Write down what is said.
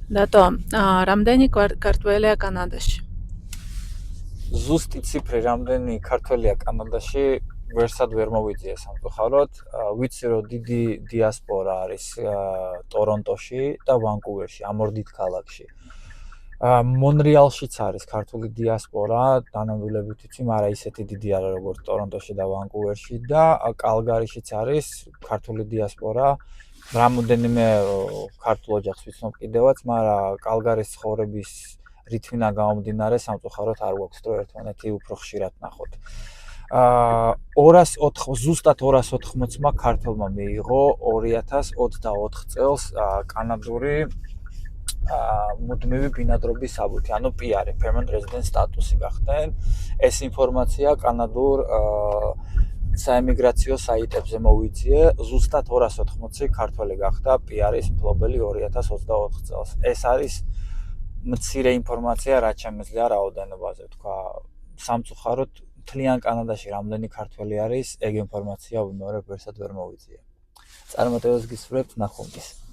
დატო, რამდენი ქართველია კანადაში? ზუსტი ციფრი რამდენი ქართველია კანადაში ვერსად ვერ მოვიძიე სამწუხაროდ. ვიცი რომ დიდი დიასპორა არის ტორონტოში და ვანკუვერში, ამ ორ დიდ ქალაქში. მონრეალშიც არის ქართული დიასპორა, დანამდვილებით ვიცი, მაგრამ ისეთი დიდი არა როგორც ტორონტოში და ვანკუვერში და კალგარიშიც არის ქართული დიასპორა. რამოდენიმე ქართულ ოჯახს ვიცნობ კიდევაც, მაგრამ კალგარის ცხოვრების რითმიდან გამომდინარე სამწუხაროდ არ გვაქვს დრო ერთმანეთი უფრო ხშირად ნახოთ. 204 ზუსტად 280-მა ქართველმა მიიღო 2024 წელს კანადური მუდმივი ბინადრობის საბუთი, ანუ PR, permanent resident სტატუსი გახდნენ. ეს ინფორმაცია კანადურ საემიგრაციო საიტებზე მოვიძიე, ზუსტად 280 ქართველი გახდა PR-ის მფლობელი 2024 წელს. ეს არის მცირე ინფორმაცია, რაც შემიძლია რაოდენობაზე თქვა. სამწუხაროდ მთლიან კანადაში რამდენი ქართველი არის, ეგ ინფორმაცია ვიმეორებ ვერსად ვერ მოვიძიე. წარმატებებს გისურვებთ, ნახვამდის.